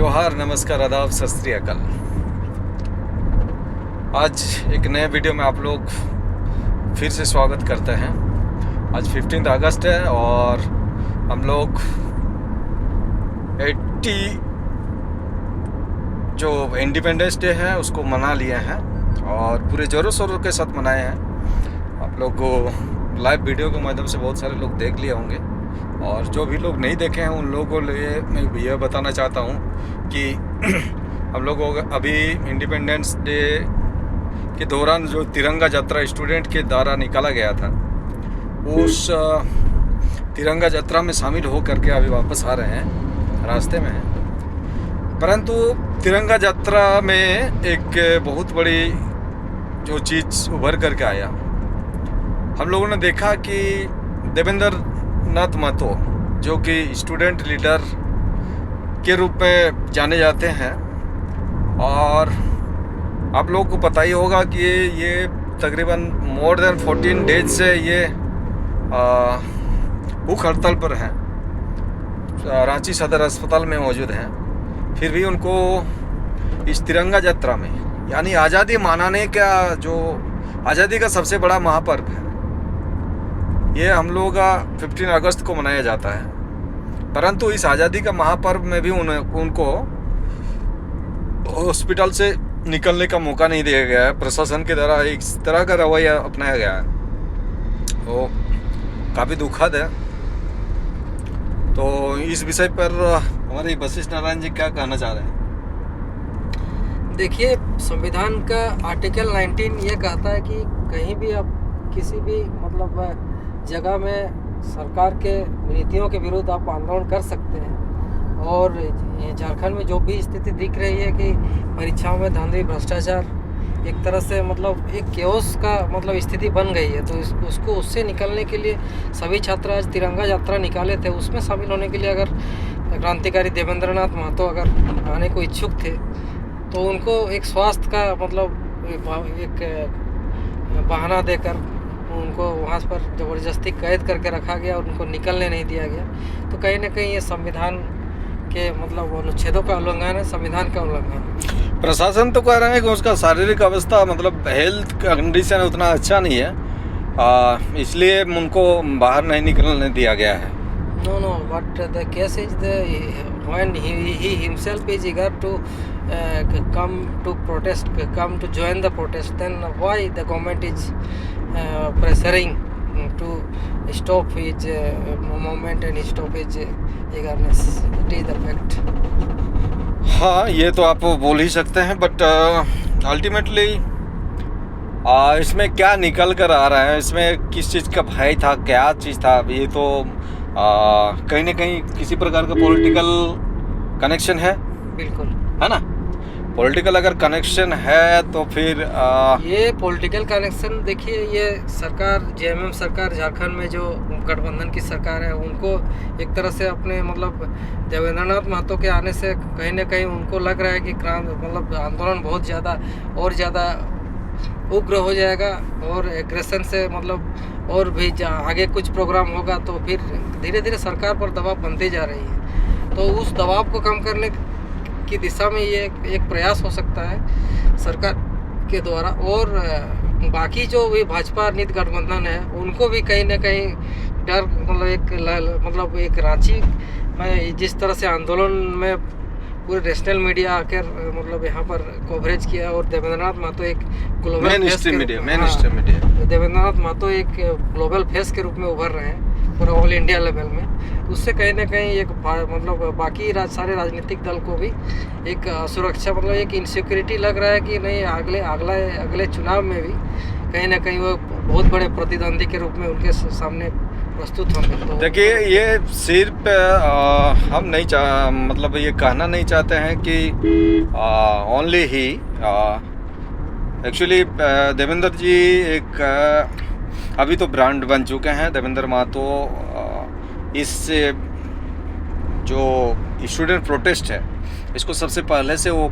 जोहार, नमस्कार, आदाब, सत श्री अकाल। आज एक नए वीडियो में आप लोग फिर से स्वागत करते हैं। आज 15 अगस्त है और हम लोग 80 जो इंडिपेंडेंस डे है उसको मना लिए हैं और पूरे ज़ोरों शोरों के साथ मनाए हैं। आप लोग को लाइव वीडियो के माध्यम से बहुत सारे लोग देख लिए होंगे और जो भी लोग नहीं देखे हैं उन लोगों को लिए मैं यह बताना चाहता हूँ कि हम लोगों को अभी इंडिपेंडेंस डे के दौरान जो तिरंगा यात्रा स्टूडेंट के द्वारा निकाला गया था, उस तिरंगा यात्रा में शामिल हो करके अभी वापस आ रहे हैं, रास्ते में हैं। परंतु तिरंगा यात्रा में एक बहुत बड़ी जो चीज़ उभर करके आया, हम लोगों ने देखा कि देवेंद्र नाथ महतो जो कि स्टूडेंट लीडर के रूप में जाने जाते हैं और आप लोगों को पता ही होगा कि ये तकरीबन मोर देन 14 डेज से ये भूख हड़ताल पर हैं, रांची सदर अस्पताल में मौजूद हैं। फिर भी उनको इस तिरंगा यात्रा में यानी आज़ादी मनाने का जो आज़ादी का सबसे बड़ा महापर्व है, ये हम लोगों का 15 अगस्त को मनाया जाता है। परंतु इस आज़ादी का महापर्व में भी उनको हॉस्पिटल से निकलने का मौका नहीं दिया गया है। प्रशासन के द्वारा इस तरह का रवैया अपनाया गया है, तो काफ़ी दुखद है। तो इस विषय पर हमारे वशिष्ठ नारायण जी क्या कहना चाह रहे हैं? देखिए, संविधान का आर्टिकल 19 ये कहता है कि कहीं भी आप किसी भी जगह में सरकार के नीतियों के विरुद्ध आप आंदोलन कर सकते हैं। और ये झारखंड में जो भी स्थिति दिख रही है कि परीक्षाओं में धांधली, भ्रष्टाचार, एक तरह से एक केओस का स्थिति बन गई है। तो उसको उससे निकलने के लिए सभी छात्र आज तिरंगा यात्रा निकाले थे। उसमें शामिल होने के लिए अगर क्रांतिकारी देवेंद्र नाथ महतो अगर आने को इच्छुक थे तो उनको एक स्वास्थ्य का एक बहाना देकर उनको वहाँ पर ज़बरदस्ती कैद करके रखा गया और उनको निकलने नहीं दिया गया। तो कहीं ना कहीं ये संविधान के अनुच्छेदों का उल्लंघन है, संविधान का उल्लंघन। प्रशासन तो कह रहे हैं कि उसका शारीरिक अवस्था हेल्थ कंडीशन उतना अच्छा नहीं है, इसलिए उनको बाहर नहीं निकलने दिया गया है। No, but the case is when he himself is eager to come to protest, come to join the protest, then why the government is pressuring to stop his movement and stop his eagerness? It is the fact. हाँ, ये तो आप बोल ही सकते हैं, but ultimately इसमें क्या निकल कर आ रहा है, इसमें किस चीज़ का भय था, क्या चीज़ था, ये तो कहीं ना कहीं किसी प्रकार का पॉलिटिकल कनेक्शन है। बिल्कुल है ना। पॉलिटिकल अगर कनेक्शन है तो फिर ये पॉलिटिकल कनेक्शन, देखिए, ये सरकार, जेएमएम सरकार, झारखंड में जो गठबंधन की सरकार है, उनको एक तरह से अपने देवेंद्र नाथ महतो के आने से कहीं ना कहीं उनको लग रहा है कि आंदोलन बहुत ज़्यादा और ज़्यादा उग्र हो जाएगा और एग्रेशन से और भी आगे कुछ प्रोग्राम होगा तो फिर धीरे धीरे सरकार पर दबाव बनती जा रही है। तो उस दबाव को कम करने की दिशा में ये एक प्रयास हो सकता है सरकार के द्वारा। और बाकी जो भी भाजपा नीति गठबंधन है उनको भी कहीं ना कहीं डर एक रांची में जिस तरह से आंदोलन में पूरे नेशनल मीडिया आकर यहाँ पर कवरेज किया और देवेंद्र नाथ महतो एक ग्लोबल देवेंद्र नाथ महतो एक ग्लोबल फेस के रूप में उभर रहे हैं पूरा ऑल इंडिया लेवल में। उससे कहीं ना कहीं एक बाकी सारे राजनीतिक दल को भी एक सुरक्षा एक इनसिक्योरिटी लग रहा है कि नहीं, अगले चुनाव में भी कहीं ना कहीं वो बहुत बड़े प्रतिद्वंदी के रूप में उनके सामने प्रस्तुत होंगे। तो देखिए, ये सिर्फ हम नहीं ये कहना नहीं चाहते हैं कि ओनली ही एक्चुअली देवेंद्र जी एक अभी तो ब्रांड बन चुके हैं। देवेंद्र महतो इस जो स्टूडेंट प्रोटेस्ट है इसको सबसे पहले से वो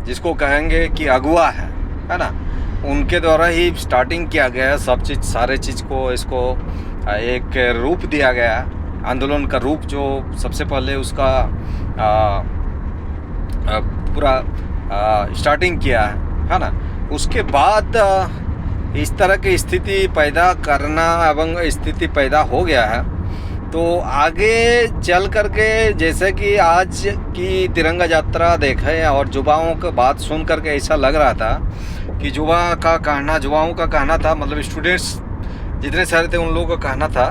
जिसको कहेंगे कि अगुआ है ना, उनके द्वारा ही स्टार्टिंग किया गया है। सब चीज़, सारे चीज़ को इसको एक रूप दिया गया आंदोलन का रूप जो सबसे पहले उसका पूरा स्टार्टिंग किया है ना, उसके बाद इस तरह की स्थिति पैदा करना एवं स्थिति पैदा हो गया है। तो आगे चल करके जैसे कि आज की तिरंगा यात्रा देखें और युवाओं की बात सुन करके ऐसा लग रहा था कि युवाओं का कहना था, मतलब स्टूडेंट्स जितने सारे थे उन लोगों का कहना था,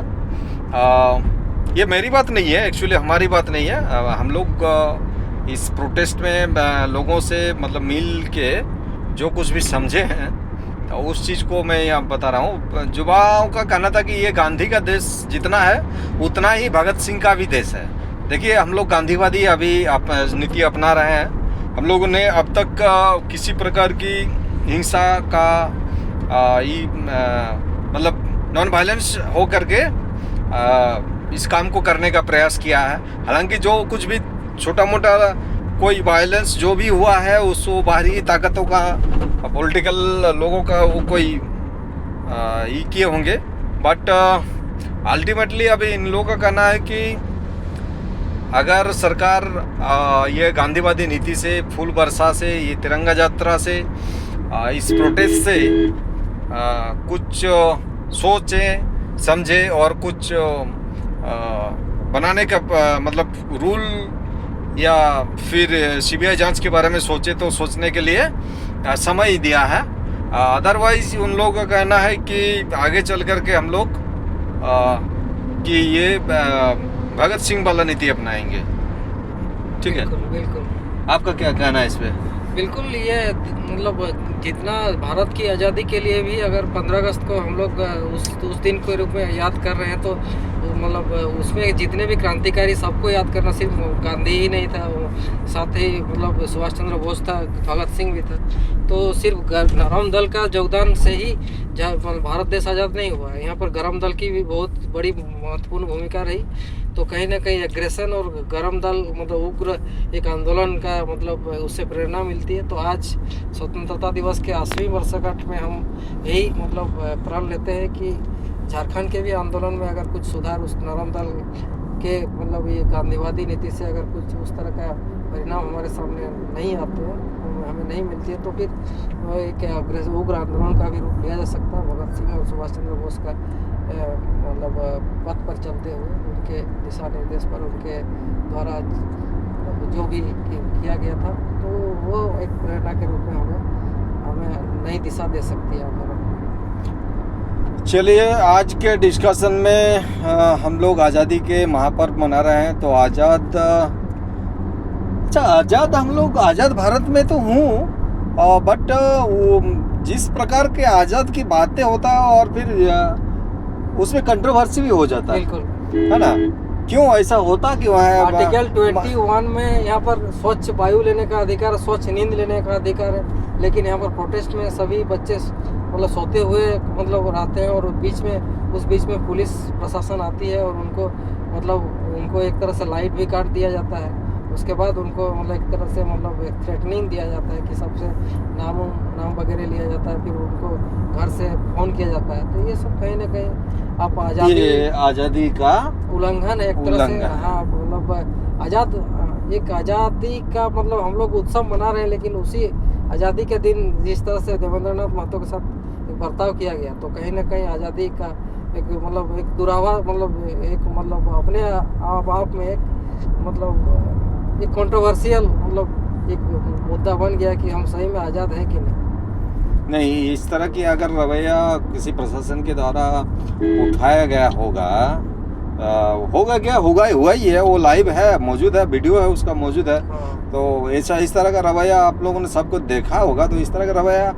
ये मेरी बात नहीं है, एक्चुअली हमारी बात नहीं है, हम लोग इस प्रोटेस्ट में लोगों से मतलब मिल के जो कुछ भी समझे हैं तो उस चीज़ को मैं यहाँ बता रहा हूँ। युवाओं का कहना था कि ये गांधी का देश जितना है उतना ही भगत सिंह का भी देश है। देखिए, हम लोग गांधीवादी अभी नीति अपना रहे हैं। हम लोगों ने अब तक किसी प्रकार की हिंसा का मतलब नॉन वायलेंस हो करके इस काम को करने का प्रयास किया है। हालांकि जो कुछ भी छोटा मोटा कोई वायलेंस जो भी हुआ है उसको बाहरी ताकतों का, पॉलिटिकल लोगों का वो कोई ये किए होंगे, बट अल्टीमेटली अभी इन लोगों का कहना है कि अगर सरकार ये गांधीवादी नीति से, फूल बरसा से, ये तिरंगा यात्रा से, इस प्रोटेस्ट से कुछ सोचे समझे और कुछ बनाने का मतलब रूल या फिर सीबीआई जांच के बारे में सोचे तो सोचने के लिए समय दिया है। अदरवाइज उन लोगों का कहना है कि आगे चल करके हम लोग कि ये भगत सिंह वाला नीति अपनाएंगे। ठीक है, बिल्कुल। आपका क्या कहना है इस पे? बिल्कुल, ये मतलब जितना भारत की आज़ादी के लिए भी अगर 15 अगस्त को हम लोग उस दिन के रूप में याद कर रहे हैं तो मतलब उसमें जितने भी क्रांतिकारी सबको याद करना, सिर्फ गांधी ही नहीं था, साथ ही मतलब सुभाष चंद्र बोस था, भगत सिंह भी था। तो सिर्फ गरम दल का योगदान से ही भारत देश आज़ाद नहीं हुआ है, यहाँ पर गरम दल की भी बहुत बड़ी महत्वपूर्ण भूमिका रही। तो कहीं ना कहीं एग्रेशन और गरम दल मतलब उग्र एक आंदोलन का मतलब उससे प्रेरणा मिलती है। तो आज स्वतंत्रता दिवस के 80वीं वर्षगांठ में हम यही मतलब प्रण लेते हैं कि झारखंड के भी आंदोलन में अगर कुछ सुधार उस नरम दल के मतलब ये गांधीवादी नीति से अगर कुछ उस तरह का परिणाम हमारे सामने नहीं आते हैं, हमें नहीं मिलती है, तो फिर एक उग्र आंदोलन का भी रूप लिया जा सकता है। भगत सिंह और सुभाष चंद्र बोस का मतलब पथ पर चलते हुए उनके दिशा निर्देश पर उनके द्वारा जो भी किया गया था, तो वो एक प्रेरणा के रूप में हमें नई दिशा दे सकती है आंदोलन। चलिए, आज के डिस्कशन में हम लोग आज़ादी के महापर्व मना रहे हैं। तो आज़ाद हम लोग आज़ाद भारत में तो हूँ, बट वो जिस प्रकार के आज़ाद की बातें होता है और फिर उसमें कंट्रोवर्सी भी हो जाता है, है ना? क्यों ऐसा होता क्यों है? आर्टिकल 21 में यहाँ पर स्वच्छ वायु लेने का अधिकार, स्वच्छ नींद लेने का अधिकार है, लेकिन यहाँ पर प्रोटेस्ट में सभी बच्चे मतलब सोते हुए मतलब रहते हैं और उस बीच में पुलिस प्रशासन आती है और उनको एक तरह से लाइट भी काट दिया जाता है। उसके बाद उनको मतलब एक तरह से मतलब एक थ्रेटनिंग दिया जाता है कि सबसे नाम वगैरह लिया जाता है, फिर उनको घर से फ़ोन किया जाता है। तो ये सब कहीं ना कहीं आप आज़ादी का उल्लंघन है एक तरह से। हाँ, मतलब एक आज़ादी का मतलब हम लोग उत्सव मना रहे हैं, लेकिन उसी आज़ादी के दिन जिस तरह से देवेंद्रनाथ महतो के साथ एक बर्ताव किया गया, तो कहीं ना कहीं आज़ादी का एक दुरावा मतलब अपने आप में एक मतलब एक कंट्रोवर्शियल मतलब एक मुद्दा बन गया कि हम सही में आज़ाद हैं कि नहीं। इस तरह की अगर रवैया किसी प्रशासन के द्वारा उठाया गया होगा हुआ ही है, वो लाइव है, मौजूद है, वीडियो है उसका मौजूद है। तो ऐसा इस तरह का रवैया आप लोगों ने सबको देखा होगा। तो इस तरह का रवैया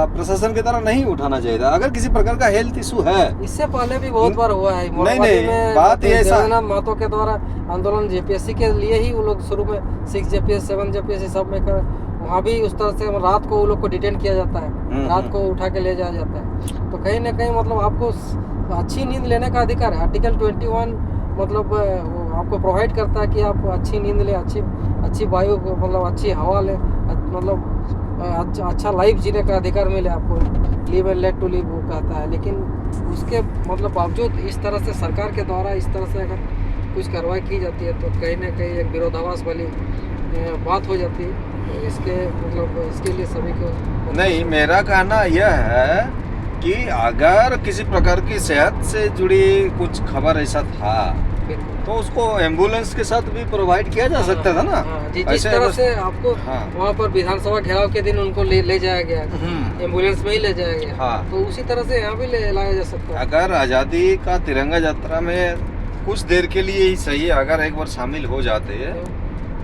प्रशासन की तरह नहीं उठाना चाहिए था। अगर किसी प्रकार का हेल्थ इशू है, इससे पहले भी बहुत बार हुआ है। नहीं, बात ये देवेंद्रनाथ महतो के द्वारा आंदोलन जेपीएससी के लिए ही वो लोग शुरू में 6 जेपीएससी 7 जेपीएससी सब में कर, वहाँ भी उस तरह से रात को वो लोग को डिटेन किया जाता है, रात को उठा के ले जाया जाता है। तो कहीं ना कहीं मतलब आपको अच्छी नींद लेने का अधिकार है। आर्टिकल 21 मतलब आपको प्रोवाइड करता है कि आप अच्छी नींद ले, अच्छी वायु मतलब अच्छी हवा ले, मतलब अच्छा लाइफ जीने का अधिकार मिले आपको, live and let to live वो कहता है। लेकिन उसके मतलब बावजूद इस तरह से सरकार के द्वारा इस तरह से अगर कुछ कार्रवाई की जाती है तो कहीं ना कहीं एक विरोधाभास वाली बात हो जाती है। तो इसके मतलब इसके लिए सभी को नहीं, मेरा कहना यह है कि अगर किसी प्रकार की सेहत से जुड़ी कुछ खबर ऐसा था बिल्कुल। तो उसको एम्बुलेंस के साथ भी प्रोवाइड किया जा सकता था ना। हाँ, जिस ऐसे तरह बस- से आपको हाँ। वहाँ पर विधानसभा घेराव के दिन उनको ले जाया गया, एम्बुलेंस में ही ले जाया गया। हाँ। तो उसी तरह से यहाँ भी ले लाया जा सकता है। अगर आज़ादी का तिरंगा यात्रा में कुछ देर के लिए ही सही, अगर एक बार शामिल हो जाते हैं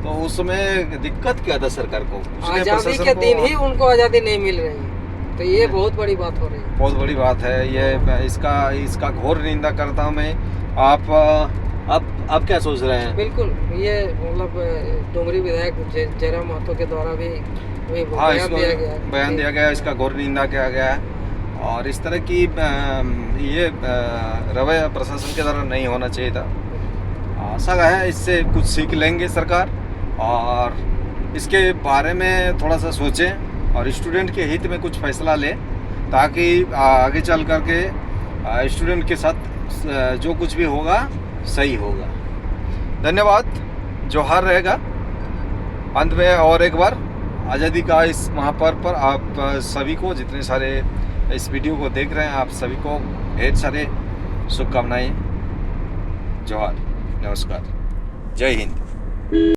तो उसमें दिक्कत क्या था सरकार को? उसने आज़ादी प्रशासन के को- दिन ही उनको आज़ादी नहीं मिल रही है, तो ये बहुत बड़ी बात हो रही है। बहुत बड़ी बात है ये। इसका घोर निंदा करता हूँ मैं। आप क्या सोच रहे हैं? बिल्कुल, ये मतलब डोंगरी विधायक जयराम महतो के द्वारा भी हाँ, बयान इसको दिया गया। बयान दिया गया, इसका घोर निंदा किया गया है। और इस तरह की ये रवैया प्रशासन के द्वारा नहीं होना चाहिए था। आशा है इससे कुछ सीख लेंगे सरकार और इसके बारे में थोड़ा सा सोचें और स्टूडेंट के हित में कुछ फैसला लें, ताकि आगे चल करके स्टूडेंट के साथ जो कुछ भी होगा सही होगा। धन्यवाद, जोहार रहेगा। अंत में और एक बार आज़ादी का इस महापर्व पर आप सभी को, जितने सारे इस वीडियो को देख रहे हैं, आप सभी को ढेर सारे शुभकामनाएं। जोहार, नमस्कार, जय हिंद।